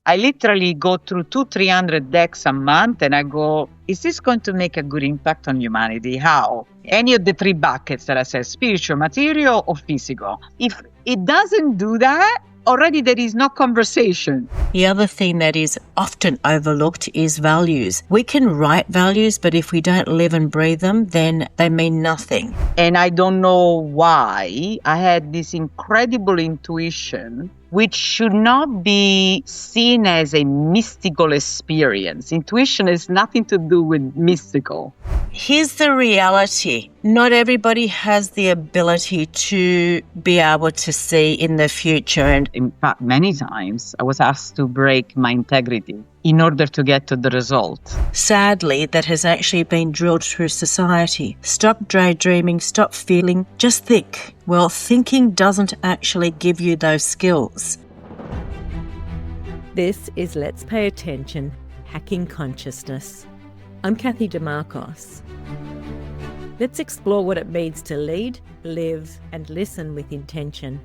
I literally go through 300 decks a month and I go, is this going to make a good impact on humanity? How? Any of the three buckets that I said, spiritual, material, or physical. If it doesn't do that, already there is no conversation. The other thing that is often overlooked is values. We can write values, but if we don't live and breathe them, then they mean nothing. And I don't know why I had this incredible intuition, which should not be seen as a mystical experience. Intuition has nothing to do with mystical. Here's the reality. Not everybody has the ability to be able to see in the future. And in fact, many times I was asked to break my integrity in order to get to the result. Sadly, that has actually been drilled through society. Stop daydreaming, stop feeling, just think. Well, thinking doesn't actually give you those skills. This is Let's Pay Attention, Hacking Consciousness. I'm Cathy Dimarchos. Let's explore what it means to lead, live, and listen with intention.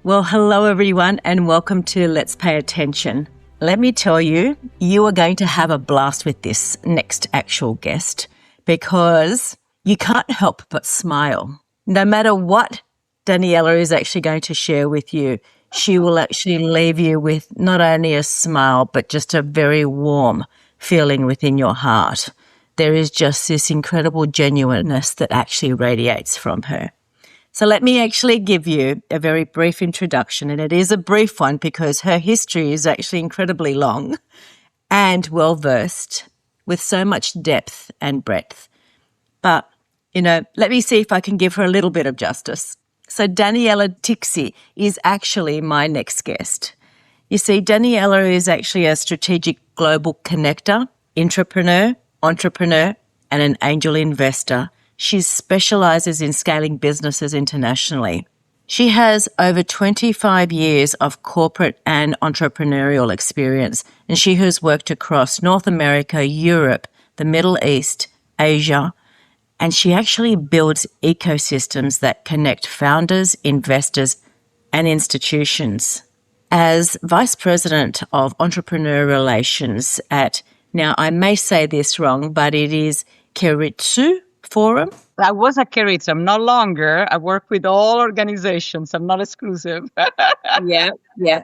Well, hello everyone, and welcome to Let's Pay Attention. Let me tell you, you are going to have a blast with this next actual guest because you can't help but smile. No matter what Daniela is actually going to share with you, she will actually leave you with not only a smile, but just a very warm feeling within your heart. There is just this incredible genuineness that actually radiates from her. So let me actually give you a very brief introduction, and it is a brief one because her history is actually incredibly long and well-versed with so much depth and breadth. But, let me see if I can give her a little bit of justice. So Daniela Tixi is actually my next guest. You see, Daniela is actually a strategic global connector, intrapreneur, entrepreneur, and an angel investor. She specializes in scaling businesses internationally. She has over 25 years of corporate and entrepreneurial experience, and she has worked across North America, Europe, the Middle East, Asia, and she actually builds ecosystems that connect founders, investors, and institutions. As Vice President of Entrepreneur Relations at, now I may say this wrong, but it is Keiretsu Forum. I was at Keiretsu. I'm no longer. I work with all organizations. I'm not exclusive. Yeah.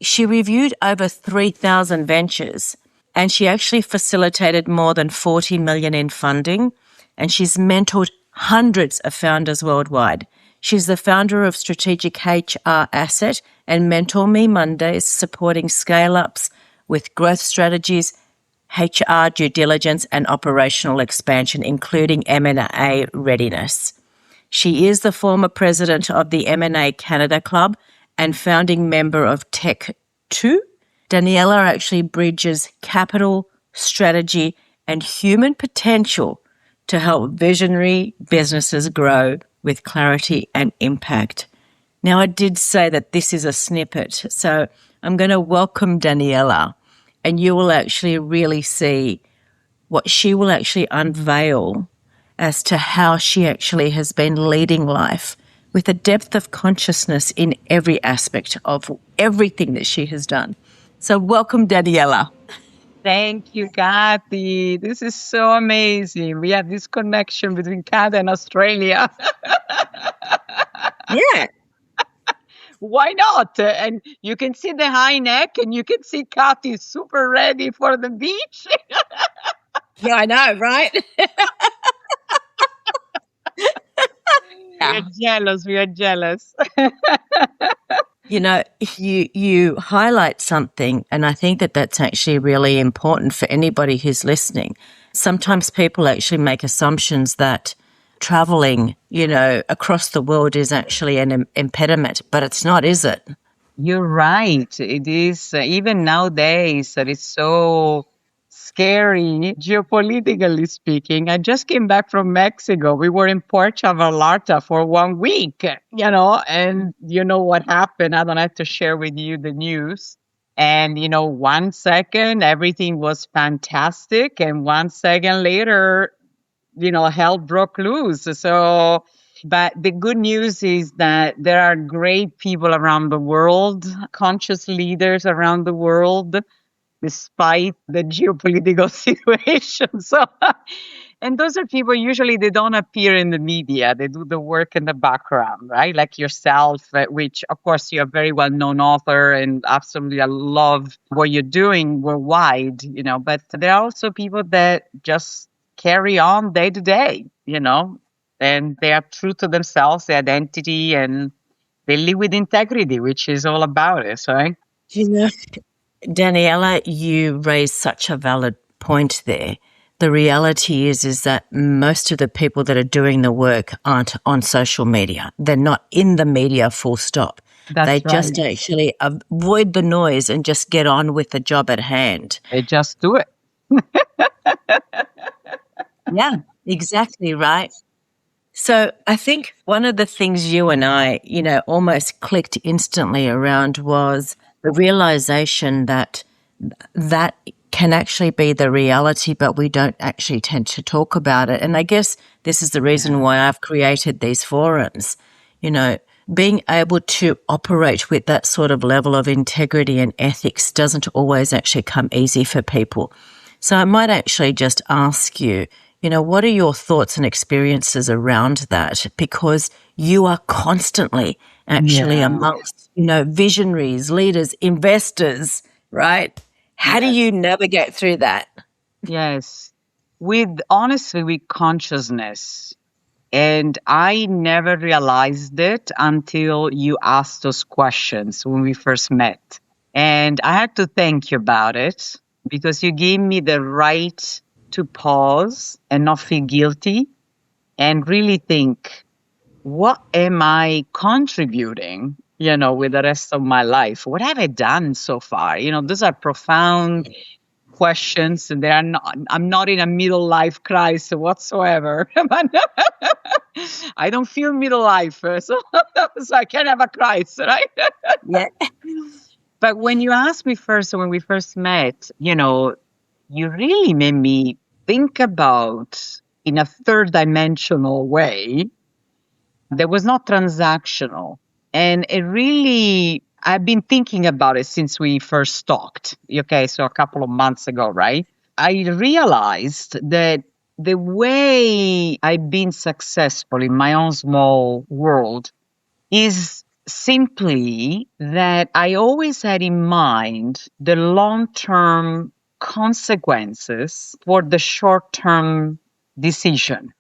She reviewed over 3,000 ventures, and she actually facilitated more than 40 million in funding, and she's mentored hundreds of founders worldwide. She's the founder of Strategic HR Asset and Mentor Me Mondays, supporting scale-ups with growth strategies, HR due diligence, and operational expansion, including M&A readiness. She is the former president of the M&A Canada Club and founding member of Tech2. Daniela actually bridges capital, strategy, and human potential to help visionary businesses grow with clarity and impact. Now, I did say that this is a snippet, so I'm going to welcome Daniela, and you will actually really see what she will actually unveil as to how she actually has been leading life with a depth of consciousness in every aspect of everything that she has done. So welcome, Daniela. Thank you, Cathy. This is so amazing. We have this connection between Canada and Australia. Yeah. Why not? And you can see the high neck and you can see Cathy super ready for the beach. Yeah, I know, right? We are jealous. You highlight something, and I think that that's actually really important for anybody who's listening. Sometimes people actually make assumptions that traveling, across the world is actually an impediment, but it's not, is it? You're right. It is. Even nowadays, it's so scary, geopolitically speaking. I just came back from Mexico. We were in Puerto Vallarta for 1 week, and you know what happened. I don't have to share with you the news. And, 1 second, everything was fantastic. And 1 second later, hell broke loose. So But the good news is that there are great people around the world, conscious leaders around the world, despite the geopolitical situation. So, and those are people usually they don't appear in the media. They do the work in the background, right? Like yourself, which of course you're a very well-known author, and absolutely I love what you're doing worldwide. But there are also people that just carry on day to day, and they are true to themselves, their identity, and they live with integrity, which is all about it, right? You know, Daniela, you raised such a valid point there. The reality is that most of the people that are doing the work aren't on social media. They're not in the media, full stop. They That's right. just actually avoid the noise and just get on with the job at hand. They just do it. Yeah, exactly right. So I think one of the things you and I, almost clicked instantly around was the realization that that can actually be the reality, but we don't actually tend to talk about it. And I guess this is the reason why I've created these forums. Being able to operate with that sort of level of integrity and ethics doesn't always actually come easy for people. So I might actually just ask you, what are your thoughts and experiences around that? Because you are constantly actually amongst, visionaries, leaders, investors, right? How do Yes. you navigate through that? Yes. Honestly, with consciousness. And I never realized it until you asked those questions when we first met. And I had to thank you about it because you gave me the right to pause and not feel guilty and really think, what am I contributing, with the rest of my life? What have I done so far? Those are profound questions. And I'm not in a middle life crisis whatsoever. I don't feel middle life, so I can't have a crisis, right? Yeah. But when you asked me first, when we first met, you really made me think about in a third dimensional way that was not transactional. And it really, I've been thinking about it since we first talked. Okay, so a couple of months ago, right? I realized that the way I've been successful in my own small world is simply that I always had in mind the long term consequences for the short term decision.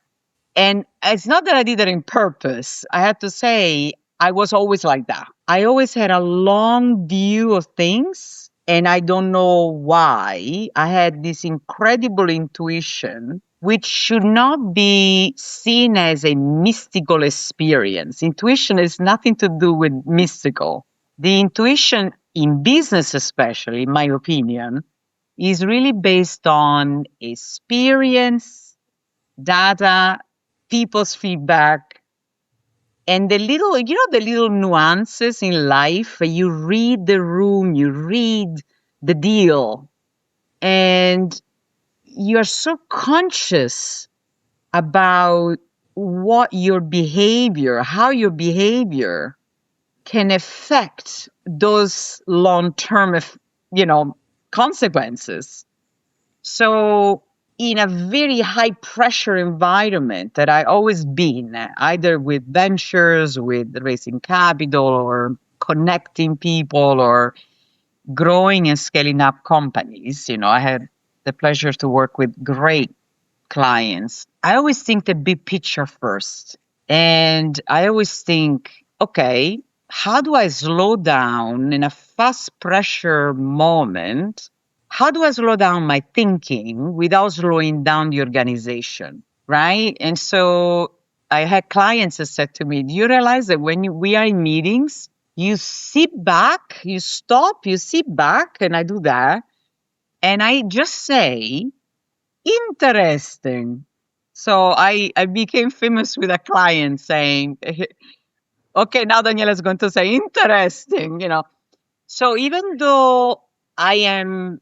And it's not that I did it in purpose. I have to say, I was always like that. I always had a long view of things, and I don't know why. I had this incredible intuition, which should not be seen as a mystical experience. Intuition has nothing to do with mystical. The intuition in business, especially, in my opinion, is really based on experience, data, people's feedback, and the little nuances in life. You read the room, you read the deal, and you're so conscious about what your behavior, how your behavior can affect those long-term, consequences. So, in a very high pressure environment that I always been, either with ventures, with raising capital, or connecting people, or growing and scaling up companies, I had the pleasure to work with great clients. I always think the big picture first. And I always think, okay, how do I slow down in a fast pressure moment? How do I slow down my thinking without slowing down the organization? Right. And so I had clients that said to me, do you realize that when we are in meetings, you sit back, you stop, you sit back, and I do that. And I just say, interesting. So I became famous with a client saying, okay, now Daniela is going to say interesting. So even though I am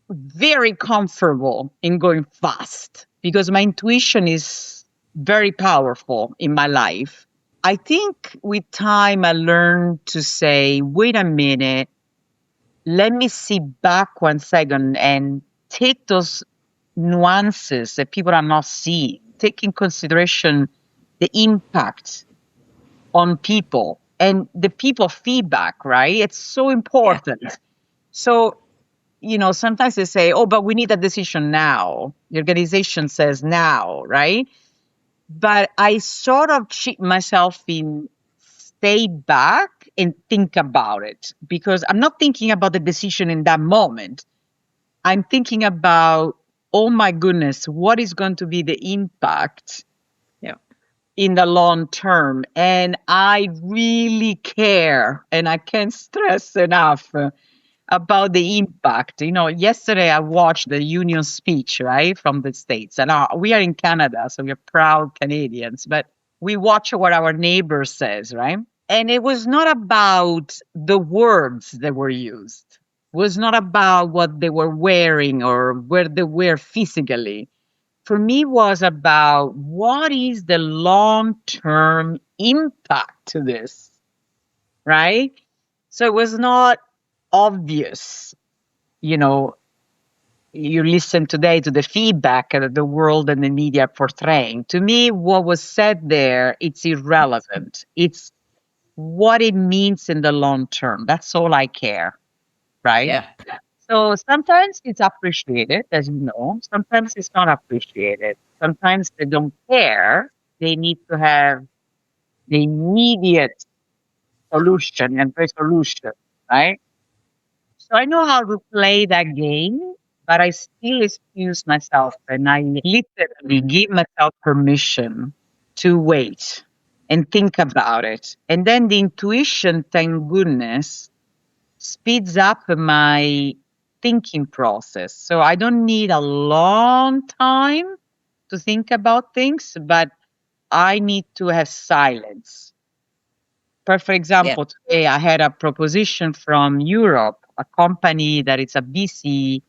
very comfortable in going fast because my intuition is very powerful in my life. I think with time, I learned to say, wait a minute, let me see back 1 second and take those nuances that people are not seeing, take in consideration the impact on people and the people feedback, right? It's so Yeah. important. So, sometimes they say, oh, but we need a decision now. The organization says now, right? But I sort of cheat myself in stay back and think about it because I'm not thinking about the decision in that moment. I'm thinking about, oh my goodness, what is going to be the impact Yeah. in the long term? And I really care, and I can't stress enough about the impact. Yesterday I watched the Union speech, right, from the States. And we are in Canada, so we're proud Canadians, but we watch what our neighbor says, right? And it was not about the words that were used. It was not about what they were wearing or where they were physically. For me, it was about what is the long-term impact to this, right? So it was not obvious, you know, you listen today to the feedback that the world and the media are portraying. To me, what was said there, it's irrelevant. It's what it means in the long term. That's all I care, right? Yeah. So sometimes it's appreciated, as you know. Sometimes it's not appreciated. Sometimes they don't care. They need to have the immediate solution and resolution, right? So I know how to play that game, but I still excuse myself and I literally give myself permission to wait and think about it. And then the intuition, thank goodness, speeds up my thinking process. So I don't need a long time to think about things, but I need to have silence. For Yeah. example, today I had a proposition from Europe, a company that is a VC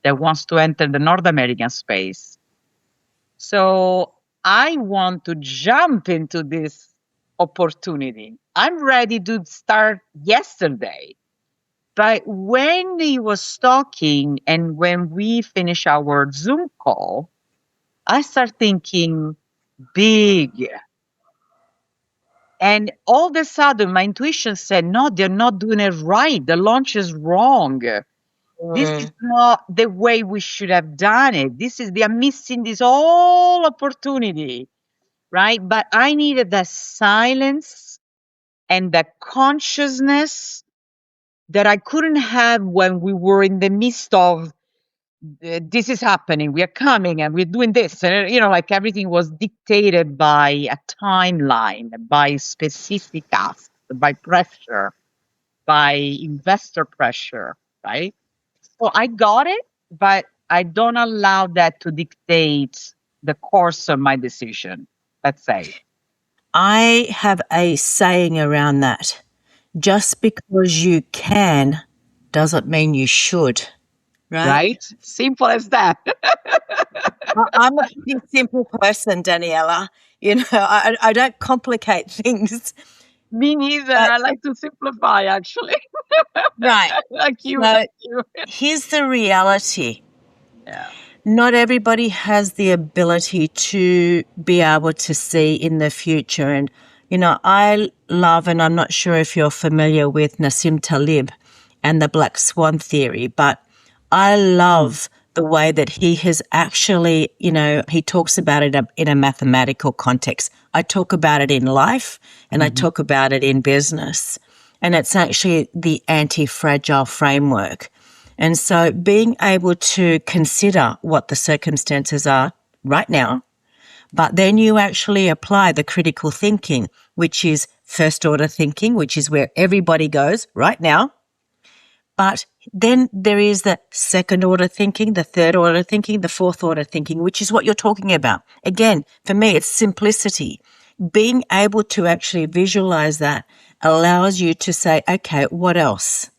that wants to enter the North American space. So I want to jump into this opportunity. I'm ready to start yesterday. But when he was talking and when we finish our Zoom call, I start thinking big. And all of a sudden, my intuition said, no, they're not doing it right. The launch is wrong. This is Mm. not the way we should have done it. They are missing this whole opportunity, right? But I needed the silence and the consciousness that I couldn't have when we were in the midst of this is happening, we are coming and we're doing this. And, like everything was dictated by a timeline, by specific asks, by pressure, by investor pressure, right? So I got it, but I don't allow that to dictate the course of my decision, let's say, I have a saying around that. Just because you can doesn't mean you should, right? right? Simple as that. I'm a pretty simple person, Daniela. I don't complicate things. Me neither. But I like to simplify, actually. right. Like you, So like you. here's the reality. Yeah. Not everybody has the ability to be able to see in the future. And, I love, and I'm not sure if you're familiar with Nassim Talib and the Black Swan theory, but I love the way that he has actually, he talks about it in a mathematical context. I talk about it in life and I talk about it in business. And it's actually the anti-fragile framework. And so being able to consider what the circumstances are right now, but then you actually apply the critical thinking, which is first order thinking, which is where everybody goes right now. But then there is the second order thinking, the third order thinking, the fourth order thinking, which is what you're talking about. Again, for me, it's simplicity. Being able to actually visualize that allows you to say, okay, what else?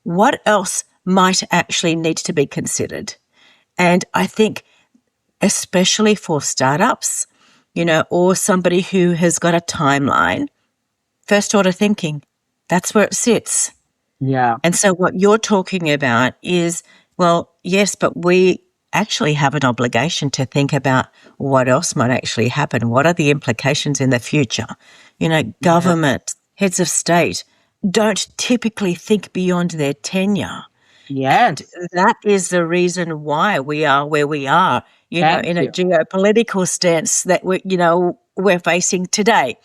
What else might actually need to be considered? And I think, especially for startups, or somebody who has got a timeline, first order thinking, that's where it sits. Yeah. And so what you're talking about is, well, yes, but we actually have an obligation to think about what else might actually happen. What are the implications in the future? Government, heads of state don't typically think beyond their tenure. And Yes. that is the reason why we are where we are, Thank in a you. geopolitical stance that we're facing today.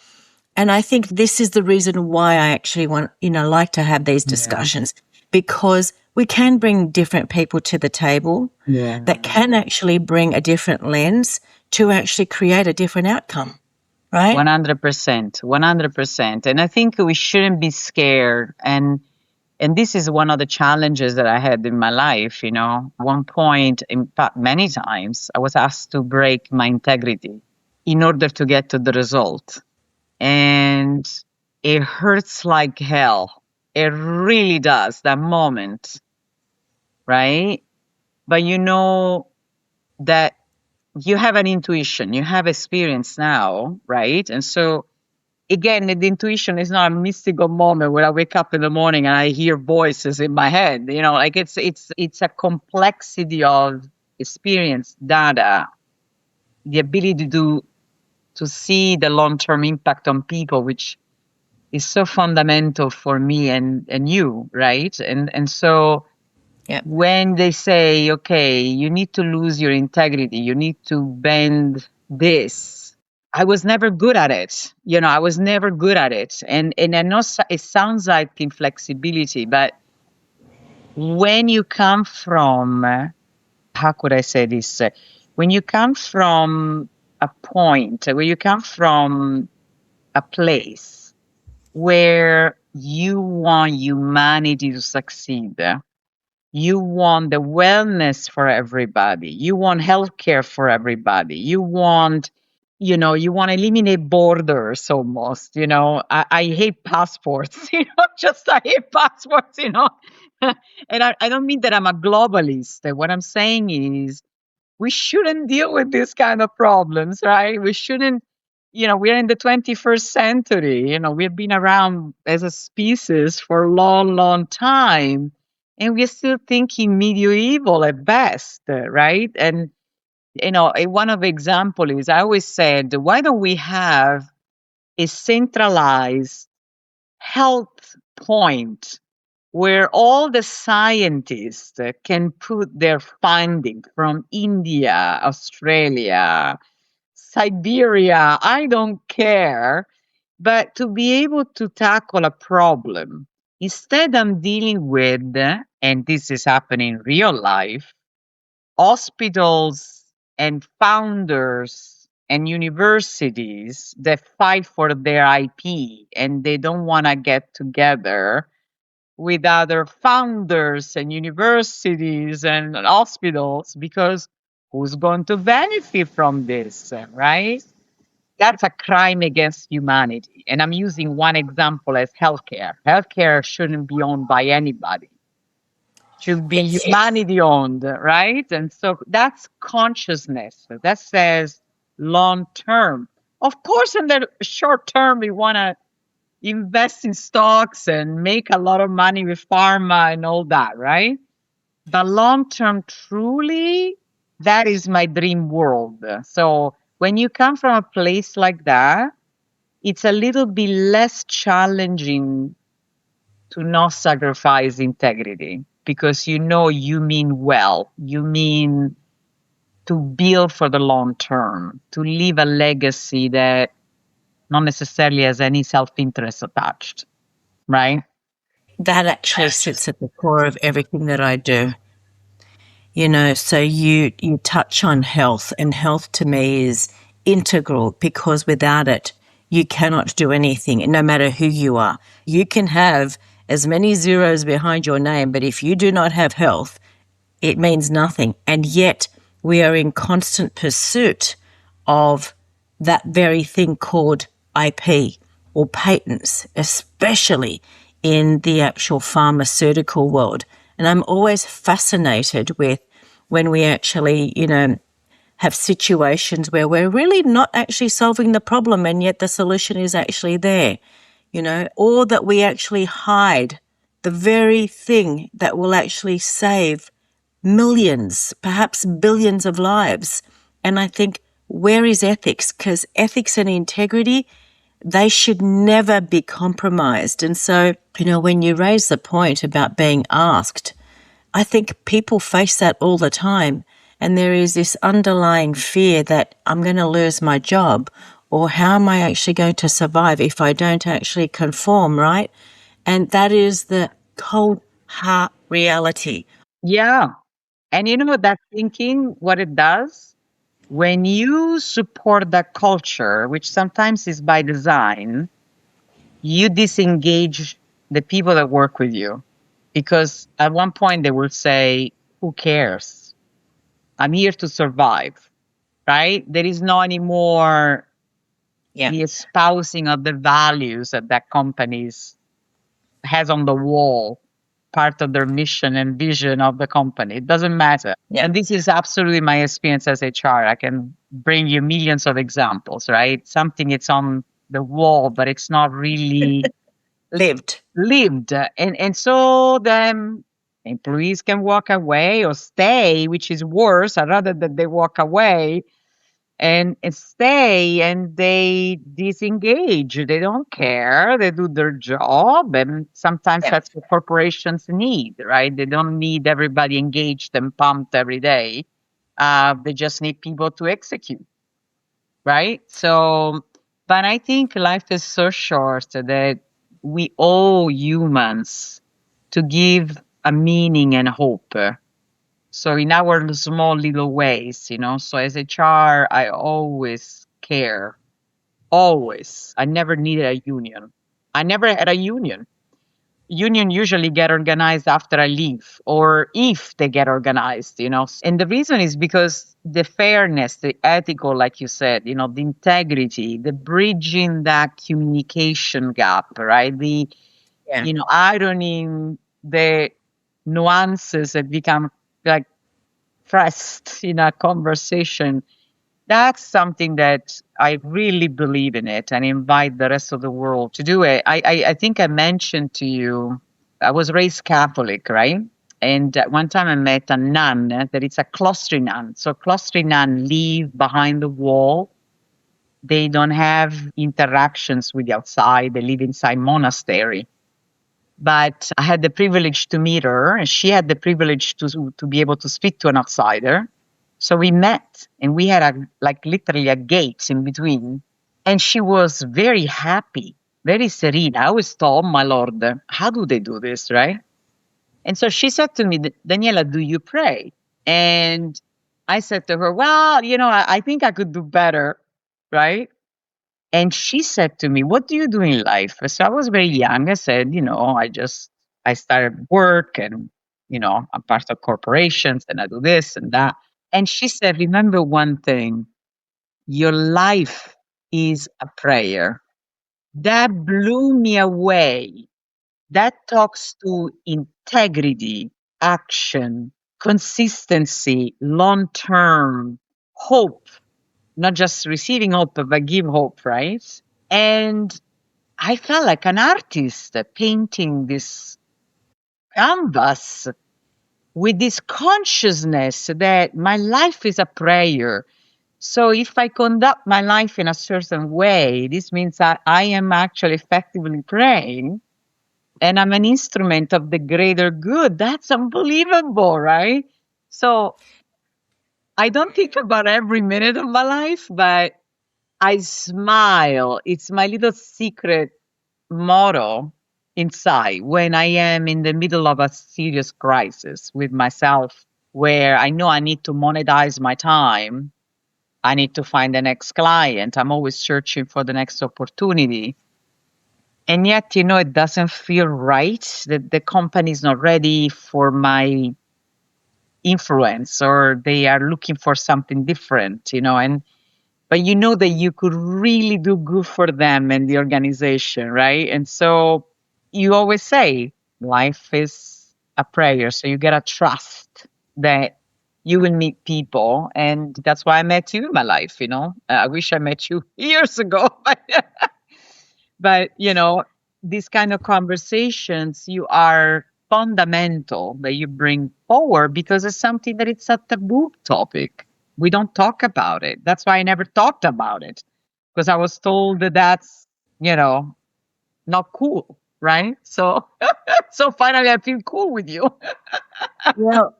And I think this is the reason why I actually want, like to have these Yeah. discussions, because we can bring different people to the table Yeah. that can actually bring a different lens to actually create a different outcome, right? 100%. 100%. And I think we shouldn't be scared. And this is one of the challenges that I had in my life. One point, in fact, many times, I was asked to break my integrity in order to get to the result. And it hurts like hell. It really does, that moment, right? But you know that you have an intuition, you have experience now, right? And so again, the intuition is not a mystical moment where I wake up in the morning and I hear voices in my head. Like it's a complexity of experience, data, the ability to see the long term impact on people, which is so fundamental for me and you, right? And so Yeah. when they say, okay, you need to lose your integrity, you need to bend this. I was never good at it. I was never good at it. And I know it sounds like inflexibility, but when you come from, how could I say this? When you come from a point, where you come from a place where you want humanity to succeed, you want the wellness for everybody. You want healthcare for everybody. You want to eliminate borders almost. I hate passports, just I hate passports. And I don't mean that I'm a globalist. What I'm saying is we shouldn't deal with these kind of problems, right? We shouldn't, we're in the 21st century. We've been around as a species for a long, long time, and we're still thinking medieval at best, right? And, one of the example is I always said, why don't we have a centralized health point where all the scientists can put their findings from India, Australia, Siberia, I don't care, but to be able to tackle a problem. Instead, I'm dealing with, and this is happening in real life, hospitals and founders and universities that fight for their IP and they don't want to get together with other founders and universities and hospitals because who's going to benefit from this, right? That's a crime against humanity. And I'm using one example as healthcare. Healthcare shouldn't be owned by anybody. Should be humanity owned, right? And so that's consciousness. That says long term. Of course, in the short term, we want to invest in stocks and make a lot of money with pharma and all that, right? But long term, truly, that is my dream world. So when you come from a place like that, it's a little bit less challenging to not sacrifice integrity because you mean well. You mean to build for the long term, to leave a legacy that not necessarily has any self interest attached, right? That actually sits at the core of everything that I do. So you touch on health, and health to me is integral because without it, you cannot do anything, no matter who you are. You can have as many zeros behind your name, but if you do not have health, it means nothing. And yet we are in constant pursuit of that very thing called IP or patents, especially in the actual pharmaceutical world. And I'm always fascinated with when we actually, have situations where we're really not actually solving the problem and yet the solution is actually there, or that we actually hide the very thing that will actually save millions, perhaps billions of lives. And I think, where is ethics? Because ethics and integrity, they should never be compromised. And so, when you raise the point about being asked, I think people face that all the time. And there is this underlying fear that I'm going to lose my job, or how am I actually going to survive if I don't actually conform, right? And that is the cold, hard reality. Yeah. And you know that thinking, what it does? When you support that culture, which sometimes is by design, you disengage the people that work with you. Because at one point they will say, who cares? I'm here to survive, right? There is no anymore Yeah. the espousing of the values that that company's has on the wall, part of their mission and vision of the company. It doesn't matter. Yeah. And this is absolutely my experience as HR. I can bring you millions of examples, right? Something it's on the wall, but it's not really Lived. lived. And so then employees can walk away or stay, which is worse. I'd rather that they walk away and stay and they disengage. They don't care. They do their job. And sometimes Yeah. that's what corporations need, right? They don't need everybody engaged and pumped every day. They just need people to execute, right? So, but I think life is so short that we owe humans to give a meaning and hope. So in our small little ways, So as HR, I always care. Always. I never needed a union. I never had a union. Union usually get organized after I leave or if they get organized. And the reason is because the fairness, the ethical, like you said, the integrity, the bridging that communication gap, right? Yeah. Ironing the nuances that become like pressed in a conversation. That's something that I really believe in it and invite the rest of the world to do it. I think I mentioned to you, I was raised Catholic, right? And one time I met a nun that it's a cloistery nun. So cloistery nun live behind the wall. They don't have interactions with the outside. They live inside monastery. But I had the privilege to meet her, and she had the privilege to be able to speak to an outsider. So we met, and we had literally a gate in between. And she was very happy, very serene. I always thought, my Lord, how do they do this, right? And so she said to me, Daniela, do you pray? And I said to her, well, I think I could do better, right? And she said to me, what do you do in life? So I was very young. I said, I started work and, I'm part of corporations and I do this and that. And she said, remember one thing, your life is a prayer. That blew me away. That talks to integrity, action, consistency, long term, hope, not just receiving hope, but give hope, right? And I felt like an artist painting this canvas with this consciousness that my life is a prayer. So if I conduct my life in a certain way, this means that I am actually effectively praying and I'm an instrument of the greater good. That's unbelievable, right? So I don't think about every minute of my life, but I smile. It's my little secret motto inside when I am in the middle of a serious crisis with myself, where I know I need to monetize my time. I need to find the next client. I'm always searching for the next opportunity. And yet, it doesn't feel right that the company is not ready for my influence or they are looking for something different. But you know that you could really do good for them and the organization, right? And so you always say life is a prayer. So you got to trust that you will meet people, and that's why I met you in my life. I wish I met you years ago, but these kind of conversations, you are fundamental that you bring forward because it's something that it's a taboo topic. We don't talk about it. That's why I never talked about it, because I was told that that's you know not cool, right? So so finally I feel cool with you. Well,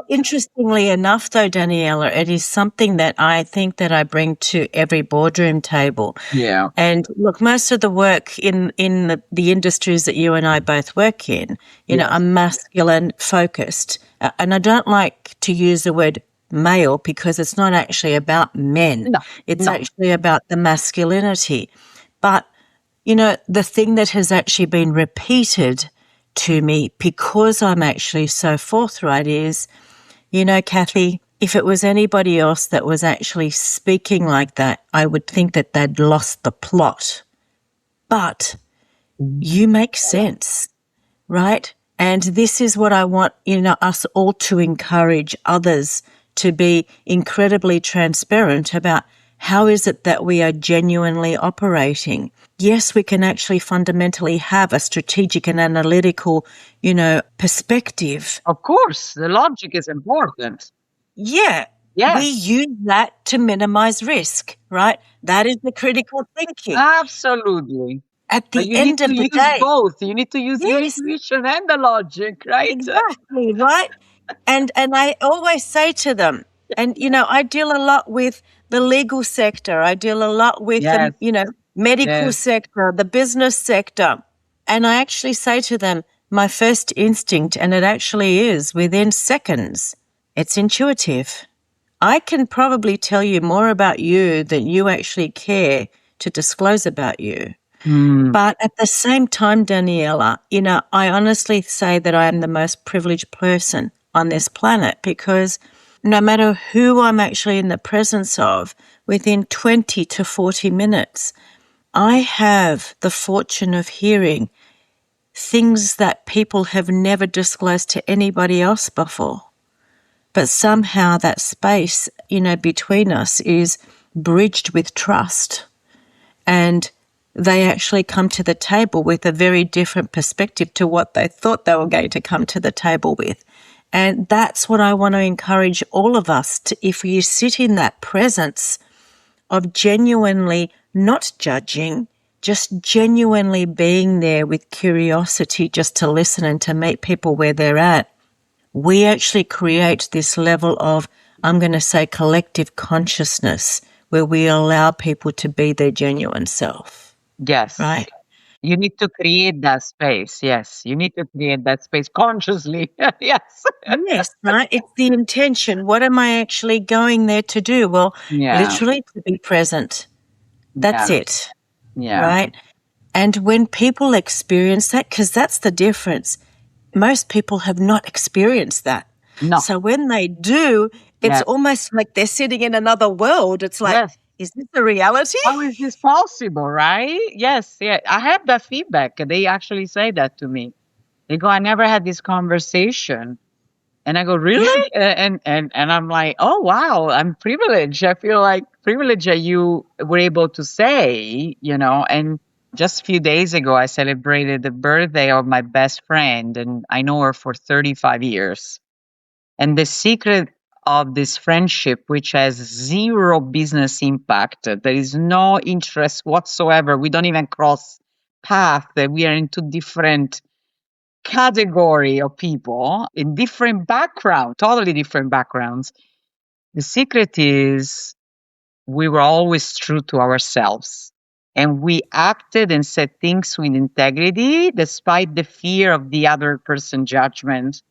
interestingly enough, though, Daniela, it is something that I think that I bring to every boardroom table. Yeah. And look, most of the work in the industries that you and I both work in, are Yes. masculine focused. And I don't like to use the word male because it's not actually about men. No. It's No. actually about the masculinity. But the thing that has actually been repeated to me because I'm actually so forthright is, Cathy, if it was anybody else that was actually speaking like that, I would think that they'd lost the plot. But you make sense, right? And this is what I want, us all to encourage others to be incredibly transparent about how is it that we are genuinely operating. Yes, we can actually fundamentally have a strategic and analytical, perspective. Of course, the logic is important. Yeah, we Yes. use that to minimize risk, right? That is the critical thinking. Absolutely. At But the you need end to of the use day, both. You need to use the yes, intuition and the logic, right? exactly, right? And I always say to them, and I deal a lot with the legal sector, I deal a lot with the, Yes. medical Yes. sector, the business sector. And I actually say to them, my first instinct, and it actually is within seconds, it's intuitive. I can probably tell you more about you than you actually care to disclose about you. Mm. But at the same time, Daniela, I honestly say that I am the most privileged person on this planet because no matter who I'm actually in the presence of, within 20 to 40 minutes, I have the fortune of hearing things that people have never disclosed to anybody else before. But somehow that space, between us is bridged with trust. And they actually come to the table with a very different perspective to what they thought they were going to come to the table with. And that's what I want to encourage all of us to, if you sit in that presence of genuinely not judging, just genuinely being there with curiosity, just to listen and to meet people where they're at, we actually create this level of, I'm going to say, collective consciousness where we allow people to be their genuine self, Yes. right? You need to create that space. Yes. You need to create that space consciously. Yes. Yes, right. It's the intention. What am I actually going there to do? Well, Yeah. literally to be present. That's Yeah. it, Yeah. right? And when people experience that, because that's the difference, most people have not experienced that. No. So when they do, it's Yes. almost like they're sitting in another world. It's like, Yes. is this a reality? How is this possible, right? Yes. Yeah. I have that feedback. They actually say that to me. They go, I never had this conversation. And I go, Yeah. really? And I'm like, oh wow, I'm privileged. I feel like privileged that you were able to say, and just a few days ago I celebrated the birthday of my best friend, and I know her for 35 years. And the secret of this friendship, which has zero business impact, there is no interest whatsoever. We don't even cross paths. We are into different category of people in different background, totally different backgrounds. The secret is we were always true to ourselves. And we acted and said things with integrity despite the fear of the other person judgment,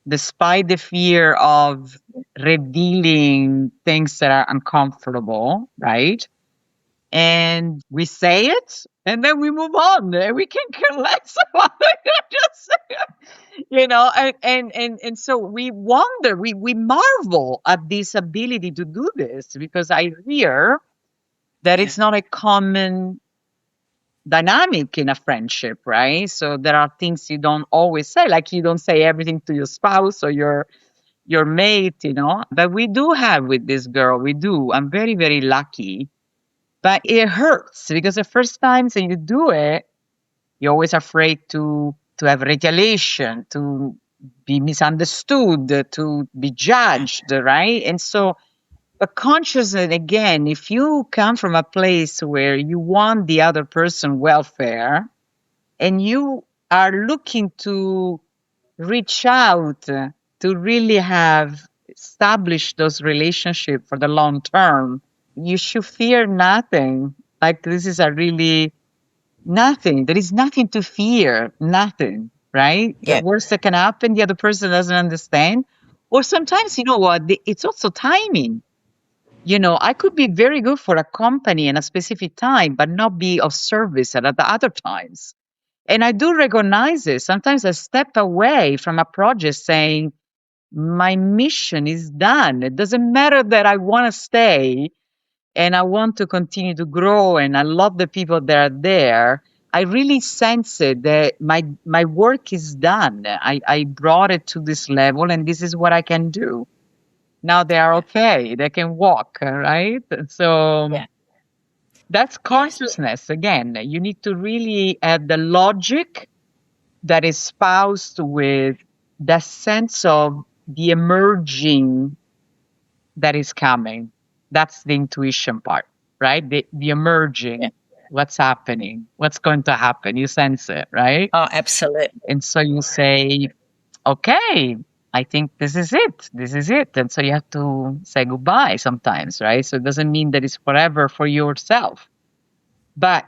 despite the fear of revealing things that are uncomfortable, right? And we say it and then we move on. We can care less about it. Just, and so we wonder, we marvel at this ability to do this because I hear that it's not a common dynamic in a friendship, right? So there are things you don't always say, like you don't say everything to your spouse or your mate, you know. But we do have with this girl, we do. I'm very, very lucky. But it hurts because the first times that you do it, you're always afraid to have retaliation, to be misunderstood, to be judged, right? And so but consciousness, again, if you come from a place where you want the other person welfare and you are looking to reach out to really have established those relationships for the long term, you should fear nothing. Like this is a really nothing. There is nothing to fear. Nothing, right? The Yeah. worst that can happen, the other person doesn't understand. Or sometimes, you know what? It's also timing. You know, I could be very good for a company in a specific time, but not be of service at the other times. And I do recognize this. Sometimes I step away from a project saying, my mission is done. It doesn't matter that I want to stay and I want to continue to grow and I love the people that are there. I really sense it that my work is done. I brought it to this level and this is what I can do. Now they are okay. They can walk, right? So Yeah. that's Yes. consciousness. Again, you need to really have the logic that is espoused with the sense of the emerging that is coming. That's the intuition part, right? The Yeah. emerging, what's happening, what's going to happen. You sense it, right? Oh, absolutely. And so you say, okay, I think this is it. This is it. And so you have to say goodbye sometimes, right? So it doesn't mean that it's forever for yourself. But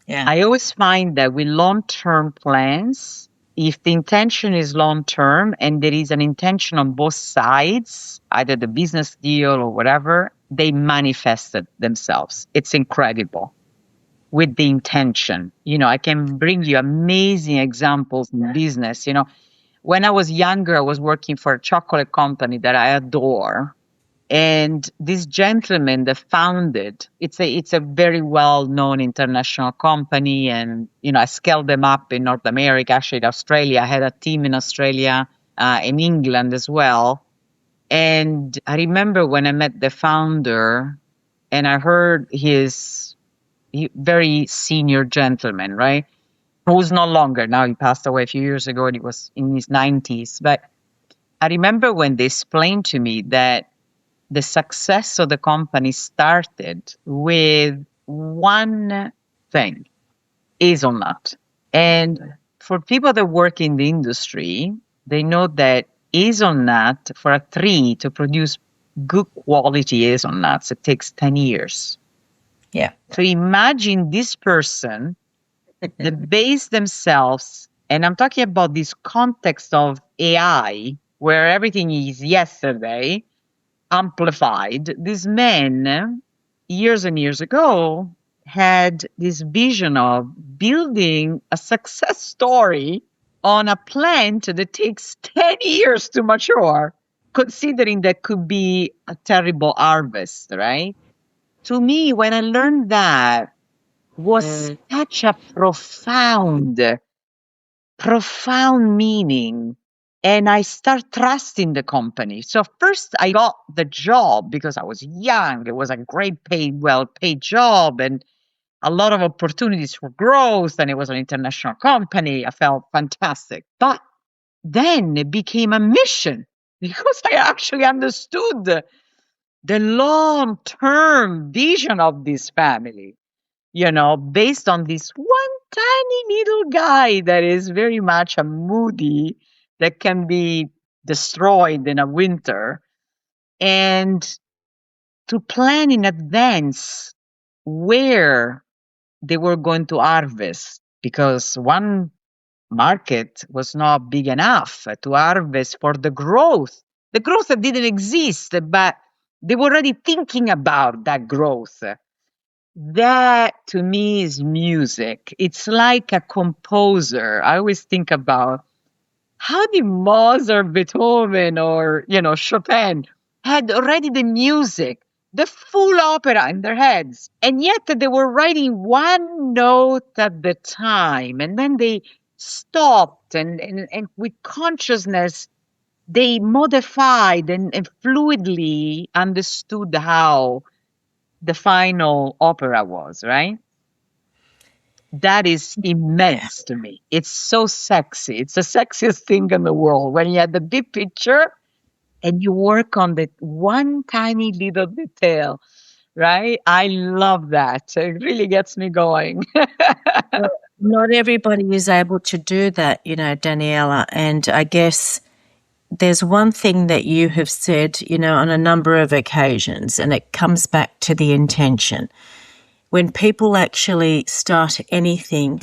Yeah. I always find that with long term plans, if the intention is long term and there is an intention on both sides, either the business deal or whatever, they manifested themselves. It's incredible with the intention. You know, I can bring you amazing examples in business. You know, when I was younger, I was working for a chocolate company that I adore. And this gentleman that founded it's a very well known international company, and you know I scaled them up in North America, actually in Australia. I had a team in Australia, in England as well. And I remember when I met the founder, and I heard very senior gentleman, right? Who's no longer now. He passed away a few years ago, and he was in his 90s. But I remember when they explained to me that the success of the company started with one thing, hazelnut. And for people that work in the industry, they know that hazelnut, for a tree to produce good quality hazelnuts, it takes 10 years. Yeah. So imagine this person that base themselves, and I'm talking about this context of AI, where everything is yesterday, amplified. This man, years and years ago, had this vision of building a success story on a plant that takes 10 years to mature, considering that could be a terrible harvest, right? To me, when I learned that, was Mm. such a profound meaning. And I start trusting the company. So first I got the job because I was young. It was a great paid, well paid job and a lot of opportunities for growth. And it was an international company. I felt fantastic. But then it became a mission because I actually understood the long term vision of this family, you know, based on this one tiny little guy that is very much a moody that can be destroyed in a winter. And to plan in advance where they were going to harvest, because one market was not big enough to harvest for the growth. The growth that didn't exist, but they were already thinking about that growth. That to me is music. It's like a composer. I always think about how did Mozart, Beethoven, or you know Chopin had already the music, the full opera in their heads, and yet they were writing one note at the time, and then they stopped and with consciousness they modified and fluidly understood how the final opera was, right? That is Yeah. immense to me. It's so sexy. It's the sexiest thing in the world when you have the big picture and you work on that one tiny little detail, right? I love that. It really gets me going. Well, not everybody is able to do that, Daniela. And I guess there's one thing that you have said, on a number of occasions, and it comes back to the intention. When people actually start anything,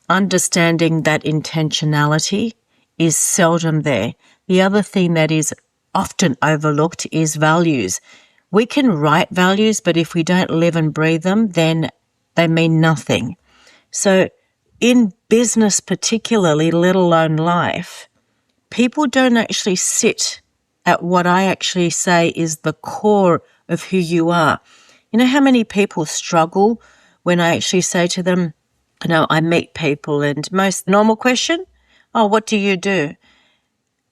understanding that intentionality is seldom there. The other thing that is often overlooked is values. We can write values, but if we don't live and breathe them, then they mean nothing. So in business particularly, let alone life, people don't actually sit at what I actually say is the core of who you are. You know how many people struggle when I actually say to them, I meet people and most normal question, oh, what do you do?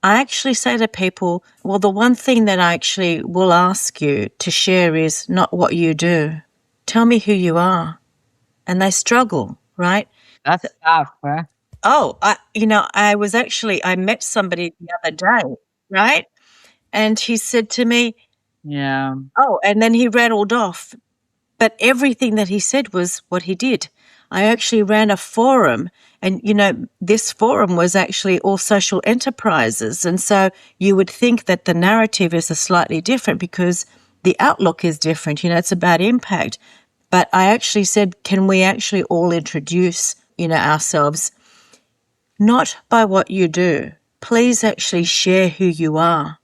I actually say to people, well, the one thing that I actually will ask you to share is not what you do. Tell me who you are. And they struggle, right? That's tough, huh? Oh, I met somebody the other day, right? And he said to me, Yeah. oh, and then he rattled off. But everything that he said was what he did. I actually ran a forum, and, this forum was actually all social enterprises. And so you would think that the narrative is a slightly different because the outlook is different. It's about impact. But I actually said, can we actually all introduce, ourselves not by what you do? Please actually share who you are.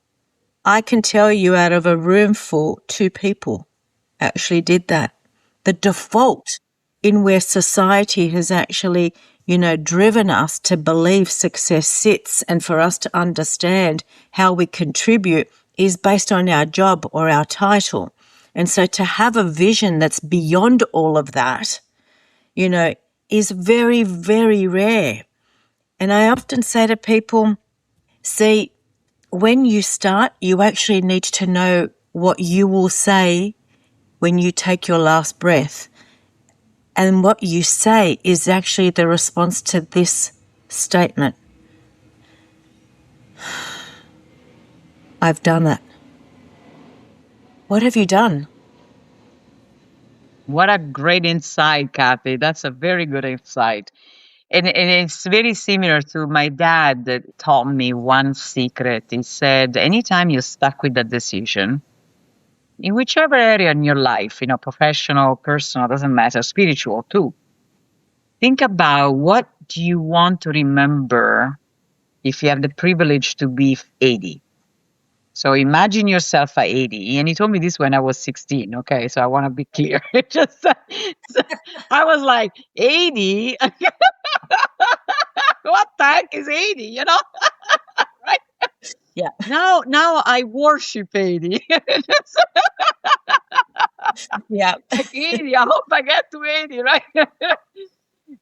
I can tell you out of a room full, 2 people actually did that. The default in where society has actually, driven us to believe success sits and for us to understand how we contribute is based on our job or our title. And so to have a vision that's beyond all of that, is very, very rare. And I often say to people, see, when you start, you actually need to know what you will say when you take your last breath. And what you say is actually the response to this statement. I've done it. What have you done? What a great insight, Kathy. That's a very good insight. And it's very similar to my dad that taught me one secret. He said, anytime you're stuck with a decision, in whichever area in your life, professional, personal, doesn't matter, spiritual too, think about what do you want to remember if you have the privilege to be 80. So imagine yourself at 80. And he told me this when I was 16. Okay. So I want to be clear. Just, I was like, 80? What the heck is 80? Right? Yeah. Now I worship 80. Yeah. Like 80. I hope I get to 80, right?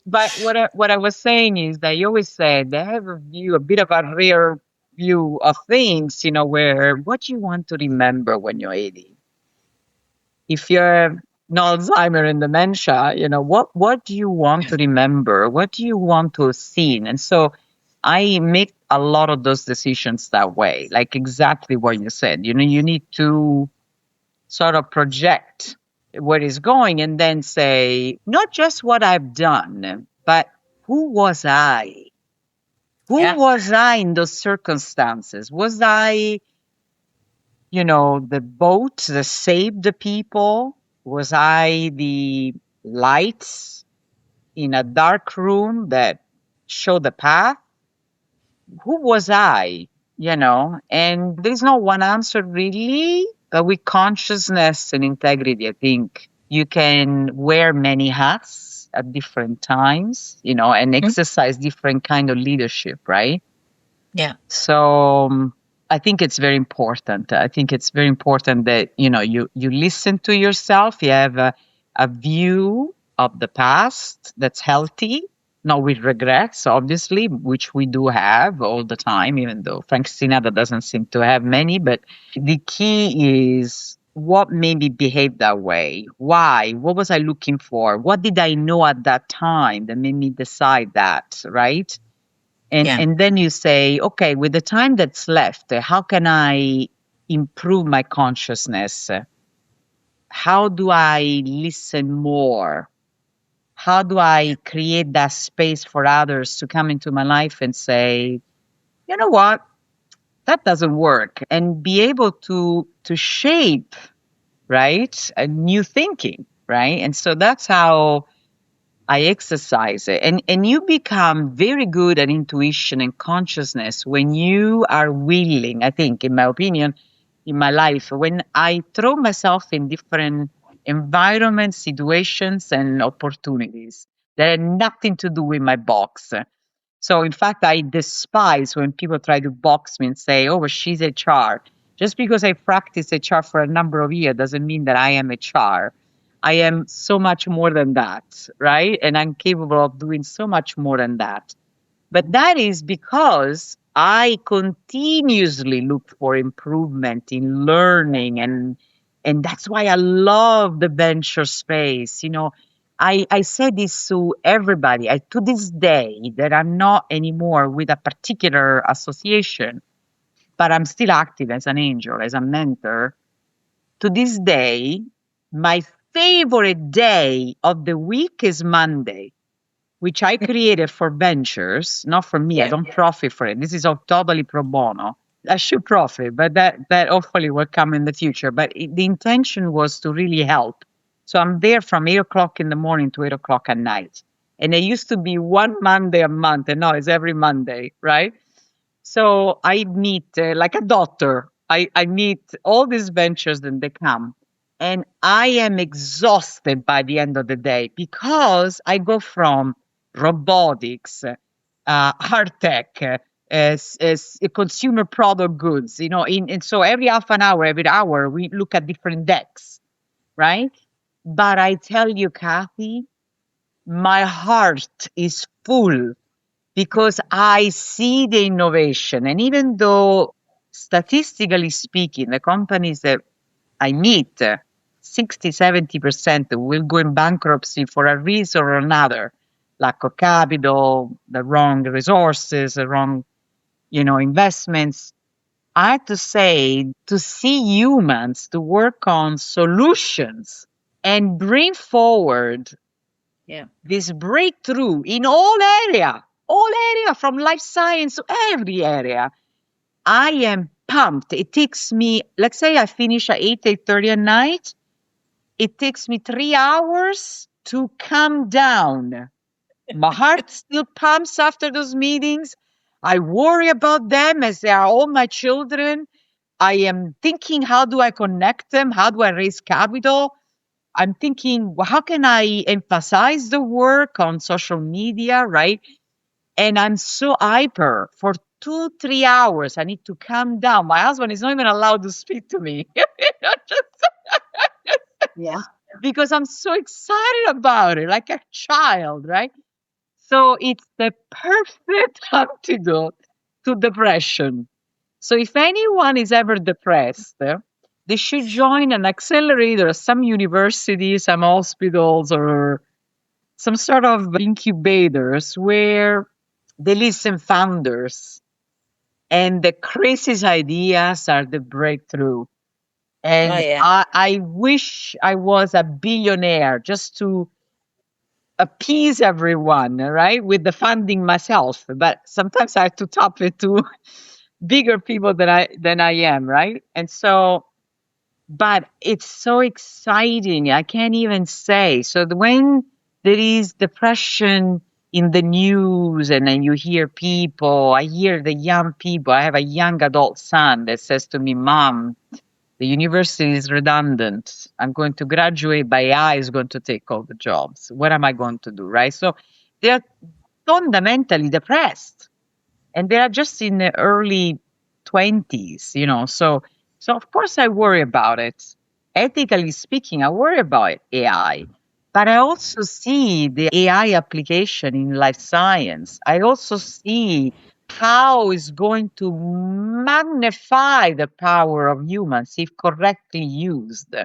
But what I was saying is that you always said they have a bit of a rare view of things, where what do you want to remember when you're 80? If you're no Alzheimer and dementia, what do you want to remember? What do you want to see? And so I make a lot of those decisions that way, like exactly what you said. You need to sort of project where it's going and then say, not just what I've done, but who was I? Who Yeah. was I in those circumstances? Was I, the boat that saved the people? Was I the lights in a dark room that showed the path? Who was I? And there's no one answer really, but with consciousness and integrity, I think you can wear many hats at different times, and exercise different kind of leadership, right? Yeah. So I think it's very important. I think it's very important that, you listen to yourself. You have a view of the past that's healthy, not with regrets, obviously, which we do have all the time, even though Frank Sinatra doesn't seem to have many. But the key is what made me behave that way? Why? What was I looking for? What did I know at that time that made me decide that, right? Yeah. And then you say, okay, with the time that's left, how can I improve my consciousness? How do I listen more? How do I create that space for others to come into my life and say, you know what, that doesn't work, and be able to shape, right, a new thinking, right? And so that's how I exercise it. And you become very good at intuition and consciousness when you are willing, I think, in my opinion, in my life, when I throw myself in different environments, situations, and opportunities that had nothing to do with my box. So, in fact, I despise when people try to box me and say, oh, well, she's HR. Just because I practice HR for a number of years doesn't mean that I am HR. I am so much more than that, right? And I'm capable of doing so much more than that. But that is because I continuously look for improvement in learning, and that's why I love the venture space. You know, I say this to everybody. To this day that I'm not anymore with a particular association, but I'm still active as an angel, as a mentor. To this day, my favorite day of the week is Monday, which I created for ventures, not for me. I Yeah. don't profit for it. This is all totally pro bono. I should profit, but that hopefully will come in the future. But the intention was to really help. So I'm there from 8 o'clock in the morning to 8 o'clock at night. And it used to be one Monday a month, and now it's every Monday, right? So I meet like a doctor. I meet all these ventures and they come. And I am exhausted by the end of the day because I go from robotics, hard tech, as consumer product goods, you know, and so every half an hour, every hour, we look at different decks, right? But I tell you, Kathy, my heart is full because I see the innovation. And even though statistically speaking, the companies that I meet, 60, 70% will go in bankruptcy for a reason or another, lack of capital, the wrong resources, the wrong, investments. I have to say, to see humans to work on solutions and bring forward Yeah. this breakthrough in all area from life science to every area. I am pumped. It takes me, let's say I finish at 8:30 at night. It takes me 3 hours to calm down. My heart still pumps after those meetings. I worry about them as they are all my children. I am thinking, how do I connect them? How do I raise capital? I'm thinking, well, how can I emphasize the work on social media, right? And I'm so hyper for 2, 3 hours. I need to calm down. My husband is not even allowed to speak to me. Yeah. Because I'm so excited about it, like a child, right? So it's the perfect antidote to depression. So if anyone is ever depressed, they should join an accelerator, some university, some hospitals, or some sort of incubators where they listen founders and the craziest ideas are the breakthrough. Oh, And yeah. I wish I was a billionaire just to appease everyone, right? With the funding myself. But sometimes I have to top it to bigger people than I am, right? And so, but it's so exciting. I can't even say. So when there is depression in the news and then you hear people, I hear the young people. I have a young adult son that says to me, Mom, the university is redundant. I'm going to graduate, but AI is going to take all the jobs. What am I going to do, right? So they're fundamentally depressed, and they are just in the early 20s, So of course I worry about it. Ethically speaking, I worry about AI, But I also see the AI application in life science. I also see how it's going to magnify the power of humans if correctly used,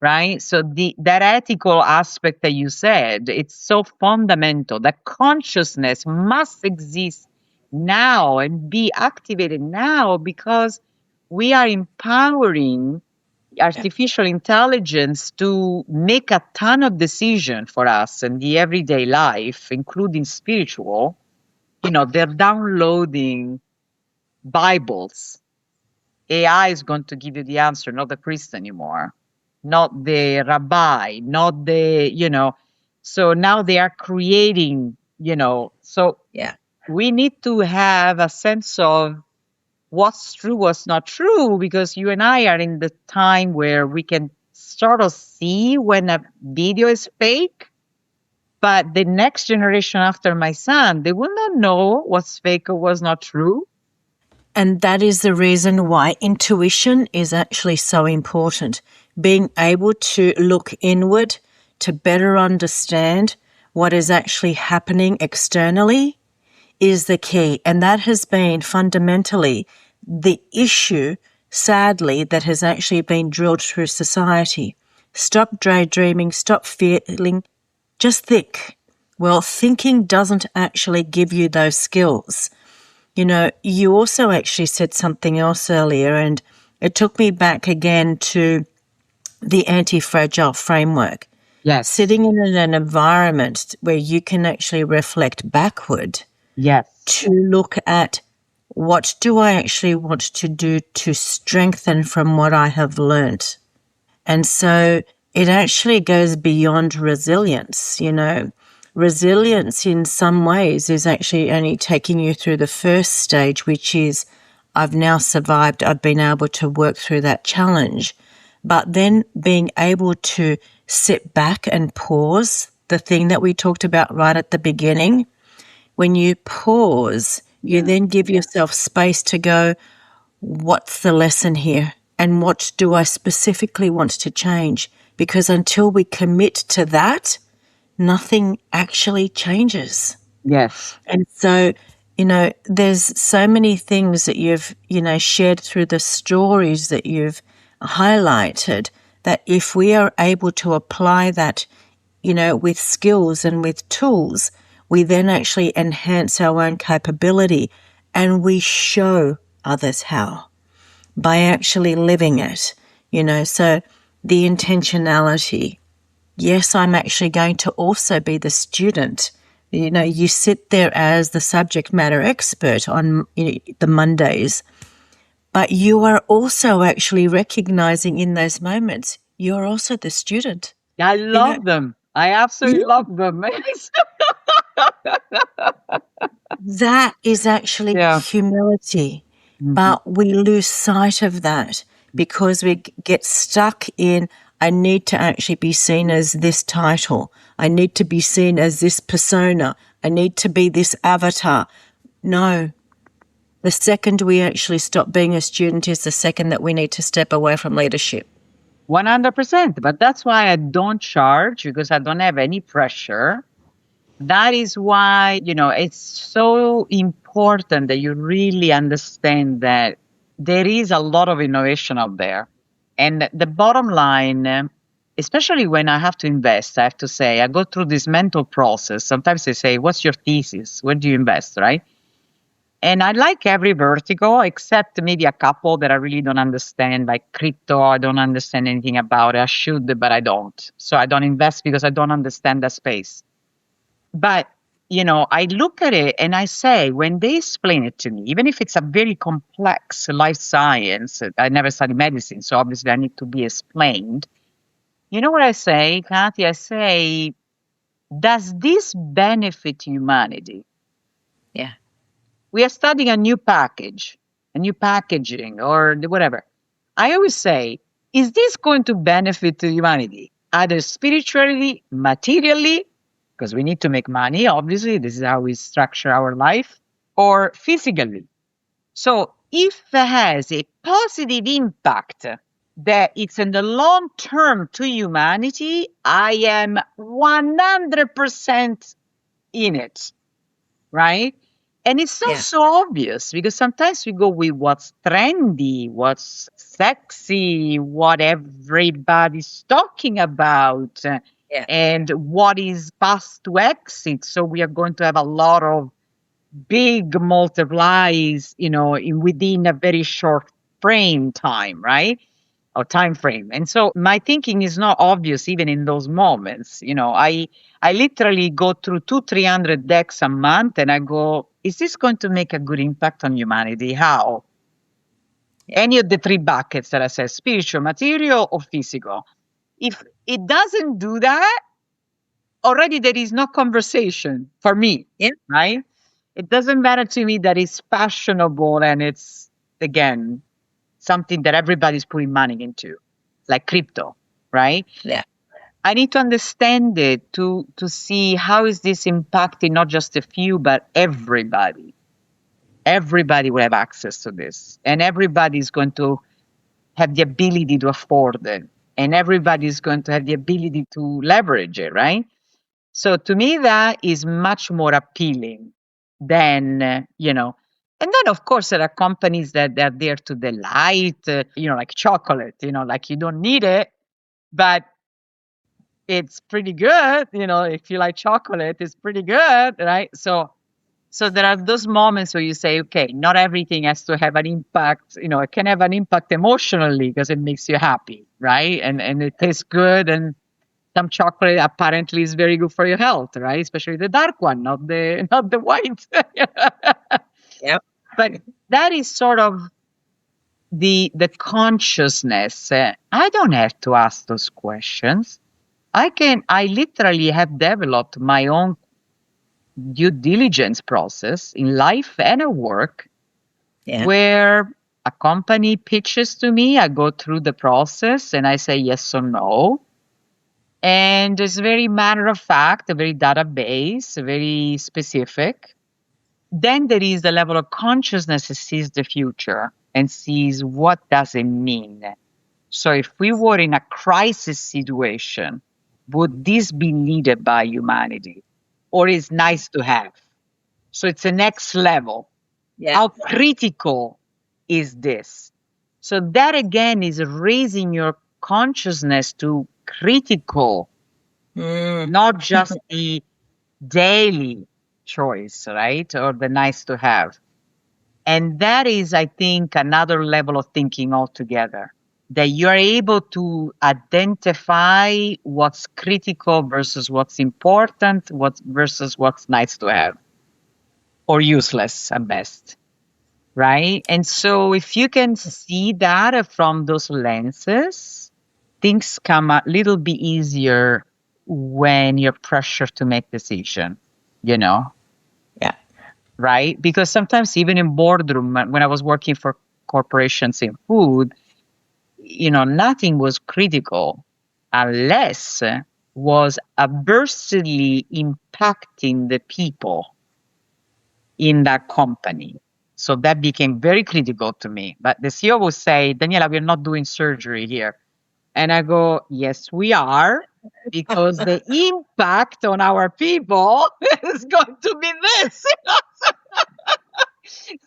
right? So that ethical aspect that you said, it's so fundamental. That consciousness must exist now and be activated now because we are empowering Yeah. artificial intelligence to make a ton of decision for us in the everyday life, including spiritual. They're downloading Bibles. AI is going to give you the answer, not the priest anymore, not the rabbi, not so now they are creating, so Yeah. we need to have a sense of what's true, what's not true, because you and I are in the time where we can sort of see when a video is fake. But the next generation after my son, they will not know what's fake or what's not true. And that is the reason why intuition is actually so important. Being able to look inward to better understand what is actually happening externally is the key. And that has been fundamentally the issue, sadly, that has actually been drilled through society. Stop daydreaming, stop feeling, just think. Well, thinking doesn't actually give you those skills. You also actually said something else earlier, and it took me back again to the anti-fragile framework. Yes. Sitting in an environment where you can actually reflect backward Yes. to look at what do I actually want to do to strengthen from what I have learned. And so it actually goes beyond resilience, Resilience in some ways is actually only taking you through the first stage, which is I've now survived, I've been able to work through that challenge. But then being able to sit back and pause, the thing that we talked about right at the beginning, when you pause, you then give yourself space to go, what's the lesson here? And what do I specifically want to change? Because until we commit to that, nothing actually changes. Yes. And so, there's so many things that you've, shared through the stories that you've highlighted that if we are able to apply that, with skills and with tools, we then actually enhance our own capability and we show others how by actually living it, so the intentionality. Yes, I'm actually going to also be the student. You sit there as the subject matter expert on the Mondays, but you are also actually recognizing in those moments, you're also the student. I You know, love them. I absolutely yeah, love them. that is actually Yeah. humility. Mhm. But we lose sight of that because we get stuck in, I need to actually be seen as this title. I need to be seen as this persona. I need to be this avatar. No. The second we actually stop being a student is the second that we need to step away from leadership. 100%. But that's why I don't charge because I don't have any pressure. That is why, it's so important that you really understand that there is a lot of innovation out there. And the bottom line, especially when I have to invest, I have to say, I go through this mental process. Sometimes they say, what's your thesis? Where do you invest, right? And I like every vertical except maybe a couple that I really don't understand, like crypto. I don't understand anything about it. I should, but I don't. So I don't invest because I don't understand that space. But, I look at it and I say, when they explain it to me, even if it's a very complex life science, I never studied medicine, so obviously I need to be explained. You know what I say, Kathy? I say, does this benefit humanity? Yeah. We are studying a new package, a new packaging, or whatever. I always say, is this going to benefit to humanity? Either spiritually, materially, because we need to make money, obviously, this is how we structure our life, or physically. So if it has a positive impact that it's in the long term to humanity, I am 100% in it, right? And it's not Yeah. so obvious because sometimes we go with what's trendy, what's sexy, what everybody's talking about, Yeah. and what is fast to exit. So we are going to have a lot of big multiplies, within a very short frame time, right? Or time frame. And so my thinking is not obvious even in those moments. I literally go through 300 decks a month and I go, is this going to make a good impact on humanity? How? Yeah. Any of the three buckets that I said, spiritual, material, or physical. If it doesn't do that, already there is no conversation for me, Yeah. right? It doesn't matter to me that it's fashionable and it's, again, something that everybody's putting money into, like crypto, right? Yeah. I need to understand it to see how is this impacting not just a few, but everybody. Everybody will have access to this, and everybody is going to have the ability to afford it, and everybody is going to have the ability to leverage it, right? So to me, that is much more appealing than, and then of course there are companies that are there to delight, like chocolate, like you don't need it, but it's pretty good. If you like chocolate, it's pretty good, right? So there are those moments where you say, okay, not everything has to have an impact. It can have an impact emotionally because it makes you happy, right? And it tastes good, and some chocolate apparently is very good for your health, right? Especially the dark one, not the white. Yep. But that is sort of the consciousness. I don't have to ask those questions. I literally have developed my own due diligence process in life and at work Yeah. where a company pitches to me, I go through the process and I say yes or no. And it's very matter of fact, a very database, very specific. Then there is the level of consciousness that sees the future and sees what does it mean. So if we were in a crisis situation, would this be needed by humanity? Or is nice to have? So it's the next level. Yeah. How critical is this? So that again is raising your consciousness to critical, Mm. not just the daily choice, right? Or the nice to have. And that is, I think, another level of thinking altogether. That you're able to identify what's critical versus what's important, what versus what's nice to have or useless at best. Right. And so if you can see that from those lenses, things come a little bit easier when you're pressured to make decision, you know, Yeah. right? Because sometimes even in boardroom, when I was working for corporations in food, nothing was critical unless was adversely impacting the people in that company. So that became very critical to me. But the CEO will say, Daniela, we're not doing surgery here. And I go, yes, we are, because the impact on our people is going to be this.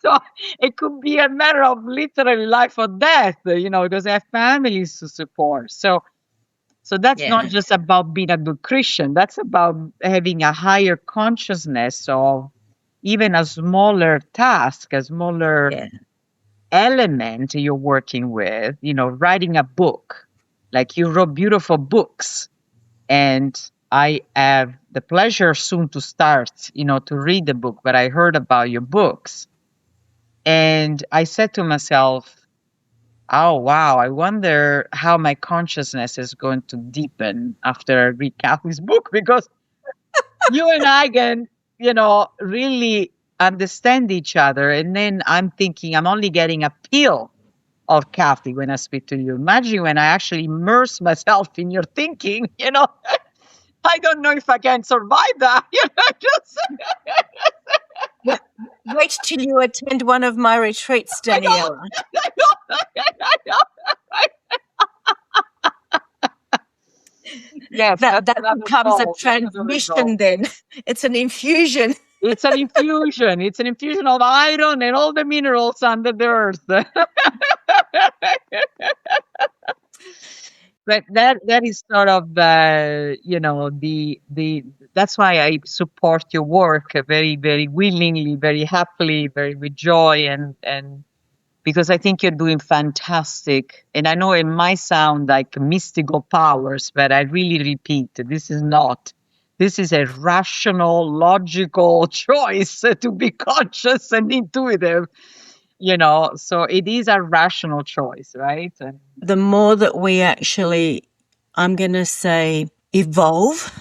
So it could be a matter of literally life or death, because they have families to support. So that's not Yeah. just about being a good Christian. That's about having a higher consciousness of even a smaller task, a smaller Yeah. element you're working with, writing a book. Like you wrote beautiful books. And I have the pleasure soon to start, to read the book, but I heard about your books. And I said to myself, oh, wow, I wonder how my consciousness is going to deepen after I read Kathy's book, because you and I can, really understand each other. And then I'm thinking I'm only getting a peel of Kathy when I speak to you. Imagine when I actually immerse myself in your thinking, I don't know if I can survive that. Just, Wa- Wait till you attend one of my retreats, I know, Daniela. I know, I know. Yes, that that's another becomes a goal. That's another transmission goal. then. It's an infusion. It's an infusion. It's an infusion of iron and all the minerals under the earth. But that is sort of the that's why I support your work very very willingly, very happily, very with joy, and because I think you're doing fantastic. And I know it might sound like mystical powers, but I really repeat, this is not. This is a rational, logical choice to be conscious and intuitive, so it is a rational choice, right? And The more that we actually, I'm going to say, evolve,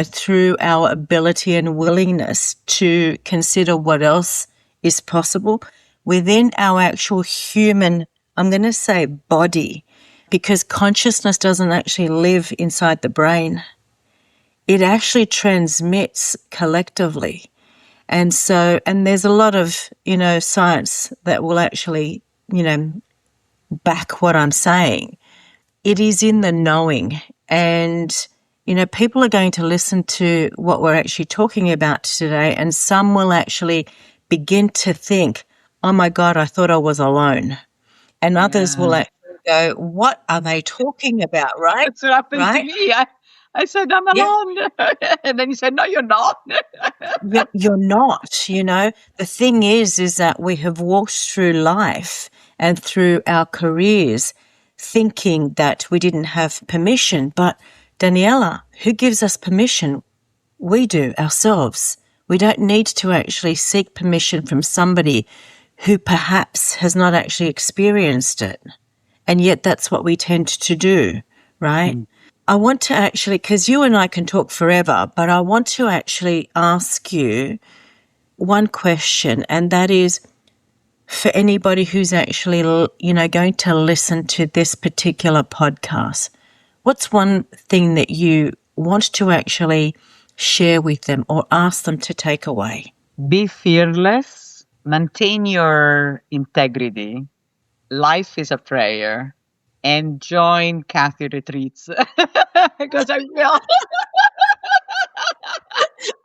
through our ability and willingness to consider what else is possible within our actual human, I'm going to say, body, because consciousness doesn't actually live inside the brain. It actually transmits collectively. And there's a lot of, science that will actually, back what I'm saying. It is in the knowing. And, people are going to listen to what we're actually talking about today, and some will actually begin to think, oh my God, I thought I was alone. And others will actually go, what are they talking about, right? that's what happened to Right? me. I said, I'm Yeah. alone. And then he said, no, you're not. You're not, The thing is that we have walked through life and through our careers thinking that we didn't have permission. But Daniela, who gives us permission? We do ourselves. We don't need to actually seek permission from somebody who perhaps has not actually experienced it. And yet that's what we tend to do, right? I want to actually, because you and I can talk forever, but I want to actually ask you one question, and that is for anybody who's actually, going to listen to this particular podcast, what's one thing that you want to actually share with them or ask them to take away? Be fearless, maintain your integrity. Life is a prayer. And join Cathy retreats because I will.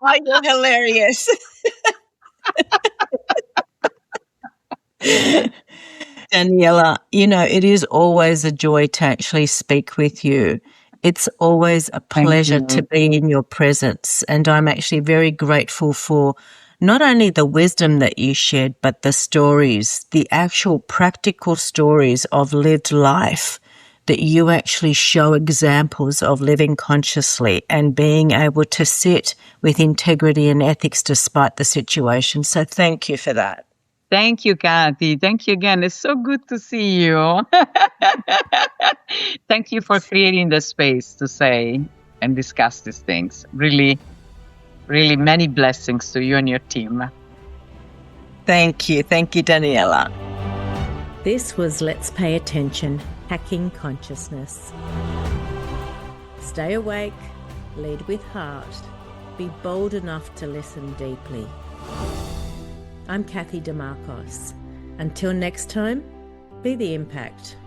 Oh, you're hilarious. Daniela, it is always a joy to actually speak with you. It's always a pleasure to be in your presence. And I'm actually very grateful for not only the wisdom that you shared, but the stories, the actual practical stories of lived life that you actually show examples of living consciously and being able to sit with integrity and ethics despite the situation. So thank you for that. Thank you, Cathy. Thank you again. It's so good to see you. Thank you for creating the space to say and discuss these things. Really, really many blessings to you and your team. Thank you. Thank you, Daniela. This was Let's Pay Attention, Hacking Consciousness. Stay awake, lead with heart, be bold enough to listen deeply. I'm Cathy Dimarchos. Until next time, be the impact.